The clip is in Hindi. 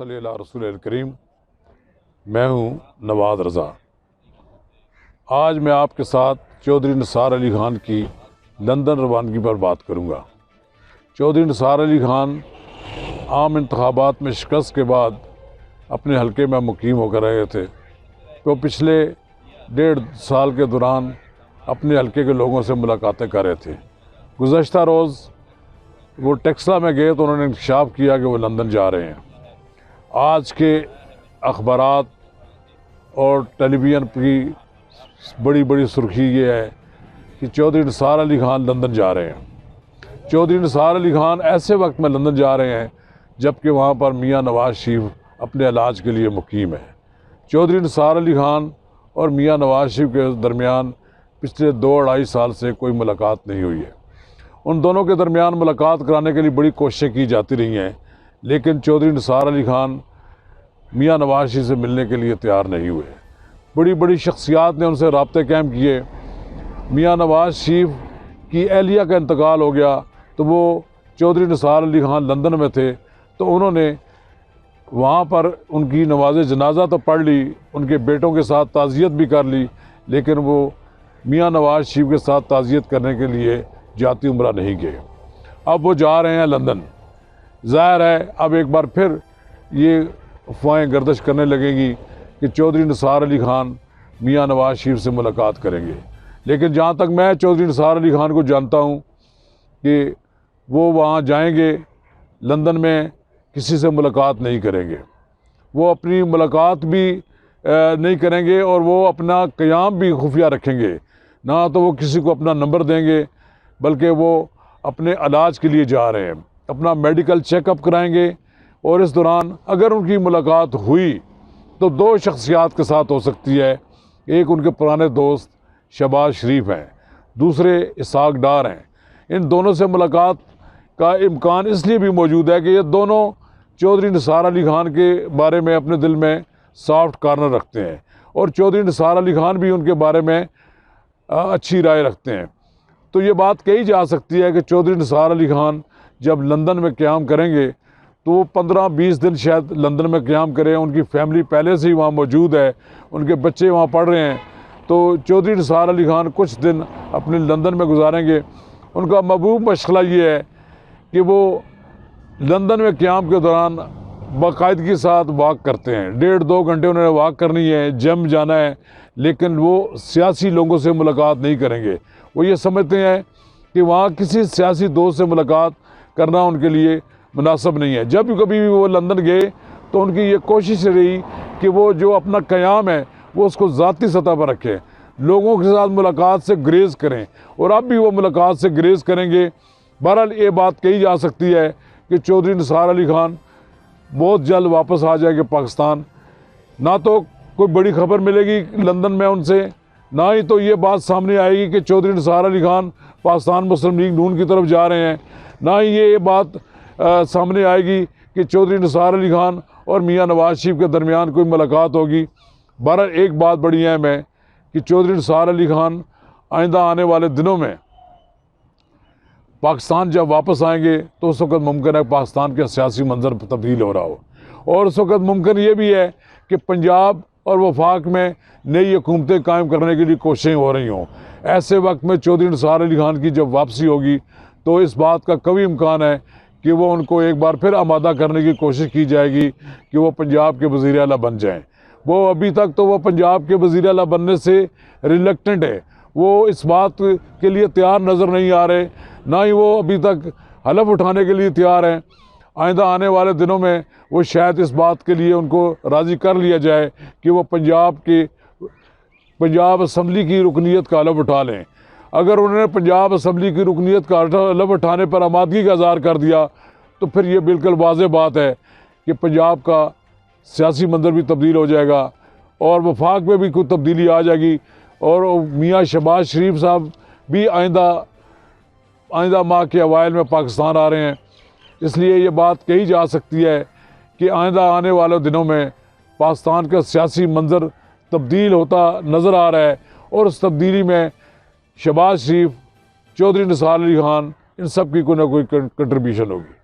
सल्ली अला रसूलिल करीम। मैं हूँ नवाज़ रज़ा। आज मैं आपके साथ चौधरी निसार अली ख़ान की लंदन रवानगी पर बात करूँगा। चौधरी निसार अली ख़ान आम इंतखाबात में शिकस्त के बाद अपने हलके में मुकीम होकर रहे थे, तो पिछले 1.5 साल के दौरान अपने हलके के लोगों से मुलाकातें कर रहे थे। गुज़श्ता रोज़ वो टेक्सला में गए तो उन्होंने इंकशाफ किया कि वो लंदन जा रहे हैं। आज के अखबारात और टेलीविज़न की बड़ी बड़ी सुर्खी ये है कि चौधरी निसार अली ख़ान लंदन जा रहे हैं। चौधरी निसार अली ख़ान ऐसे वक्त में लंदन जा रहे हैं जबकि वहाँ पर मियाँ नवाज़ शरीफ अपने इलाज के लिए मुकीम है। चौधरी निसार अली ख़ान और मियाँ नवाज़ शरीफ के दरमियान पिछले 2-2.5 साल से कोई मुलाकात नहीं हुई है। उन दोनों के दरमियान मुलाकात कराने के लिए बड़ी कोशिशें की जाती रही हैं, लेकिन चौधरी निसार अली ख़ान मियाँ नवाज़ शरीफ से मिलने के लिए तैयार नहीं हुए। बड़ी बड़ी शख्सियात ने उनसे राब्ते कायम किए। मियाँ नवाज़ शरीफ की अहलिया का इंतकाल हो गया तो वो चौधरी निसार अली ख़ान लंदन में थे, तो उन्होंने वहाँ पर उनकी नमाज जनाजा तो पढ़ ली, उनके बेटों के साथ ताज़ियत भी कर ली, लेकिन वो मियाँ नवाज़ शरीफ के साथ ताज़ियत करने के लिए जाती उम्रा नहीं गए। अब वो जा रहे हैं लंदन। ज़ाहिर है अब एक बार फिर ये अफवाहें गर्दिश करने लगेंगी कि चौधरी निसार अली ख़ान मियाँ नवाज़ शरीफ से मुलाकात करेंगे, लेकिन जहाँ तक मैं चौधरी निसार अली ख़ान को जानता हूँ कि वो वहाँ जाएंगे, लंदन में किसी से मुलाकात नहीं करेंगे। वो अपनी मुलाकात भी नहीं करेंगे और वो अपना क़याम भी खुफिया रखेंगे। ना तो वो किसी को अपना नंबर देंगे, बल्कि वो अपने इलाज के लिए जा रहे हैं, अपना मेडिकल चेकअप कराएंगे। और इस दौरान अगर उनकी मुलाकात हुई तो 2 शख्सियात के साथ हो सकती है। एक उनके पुराने दोस्त शहबाज शरीफ हैं, दूसरे इसहाक डार हैं। इन दोनों से मुलाकात का इम्कान इसलिए भी मौजूद है कि ये दोनों चौधरी निसार अली ख़ान के बारे में अपने दिल में सॉफ्ट कॉर्नर रखते हैं और चौधरी निसार अली ख़ान भी उनके बारे में अच्छी राय रखते हैं। तो ये बात कही जा सकती है कि चौधरी निसार अली ख़ान जब लंदन में क़याम करेंगे तो वो 15-20 दिन शायद लंदन में क़याम करें। उनकी फैमिली पहले से ही वहाँ मौजूद है, उनके बच्चे वहाँ पढ़ रहे हैं, तो चौधरी निसार अली ख़ान कुछ दिन अपने लंदन में गुजारेंगे। उनका महबूब मशग़ला ये है कि वो लंदन में क़याम के दौरान बाकायदगी के साथ वॉक करते हैं। 1.5-2 घंटे उन्होंने वॉक करनी है, जिम जाना है, लेकिन वो सियासी लोगों से मुलाकात नहीं करेंगे। वो ये समझते हैं कि वहाँ किसी सियासी दोस्त से मुलाकात करना उनके लिए मुनासिब नहीं है। जब कभी भी वो लंदन गए तो उनकी ये कोशिश रही कि वो जो अपना क़याम है वो उसको ज़ाती सतह पर रखें, लोगों के साथ मुलाकात से ग्रेज़ करें, और अब भी वो मुलाकात से ग्रेज़ करेंगे। बहरहाल ये बात कही जा सकती है कि चौधरी निसार अली ख़ान बहुत जल्द वापस आ जाएंगे पाकिस्तान। ना तो कोई बड़ी खबर मिलेगी लंदन में उनसे, ना ही तो ये बात सामने आएगी कि चौधरी निसार अली ख़ान पाकिस्तान मुस्लिम लीग नून की तरफ जा रहे हैं, ना ही ये बात सामने आएगी कि चौधरी निसार अली ख़ान और मियाँ नवाज़ शरीफ के दरमियान कोई मुलाकात होगी। बहरहाल एक बात बड़ी अहम है कि चौधरी निसार अली ख़ान आइंदा आने वाले दिनों में पाकिस्तान जब वापस आएंगे तो उस वक़्त मुमकिन है पाकिस्तान का सियासी मंजर तब्दील हो रहा हो, और उस वक़्त मुमकिन ये भी है कि पंजाब और वफाक में नई हुकूमतें कायम करने के लिए कोशिशें हो रही हों। ऐसे वक्त में चौधरी निसार अली ख़ान की जब वापसी होगी तो इस बात का कभी इम्कान है कि वो उनको एक बार फिर आमादा करने की कोशिश की जाएगी कि वो पंजाब के वज़ीर आला बन जाएँ। वो अभी तक तो वो पंजाब के वज़ीर आला बनने से रिलक्टेंट है, वो इस बात के लिए तैयार नज़र नहीं आ रहे, ना ही वो अभी तक हलफ उठाने के लिए तैयार हैं। आइंदा आने वाले दिनों में वो शायद इस बात के लिए उनको राज़ी कर लिया जाए कि वो पंजाब असम्बली की रुकनीत का हलफ उठा लें। अगर उन्होंने पंजाब असम्बली की रुकनीत का हलफ उठाने पर आमादगी का इज़हार कर दिया तो फिर ये बिल्कुल वाज़ेह बात है कि पंजाब का सियासी मंजर भी तब्दील हो जाएगा और वफाक में भी कुछ तब्दीली आ जाएगी, और मियाँ शहबाज शरीफ साहब भी आइंदा माह के अवाइल में पाकिस्तान आ रहे हैं। इसलिए ये बात कही जा सकती है कि आइंदा आने वाले दिनों में पाकिस्तान का सियासी मंजर तब्दील होता नज़र आ रहा है, और उस तब्दीली में शहबाज शरीफ, चौधरी निसार अली ख़ान, इन सब की कोई ना कोई कंट्रीब्यूशन होगी।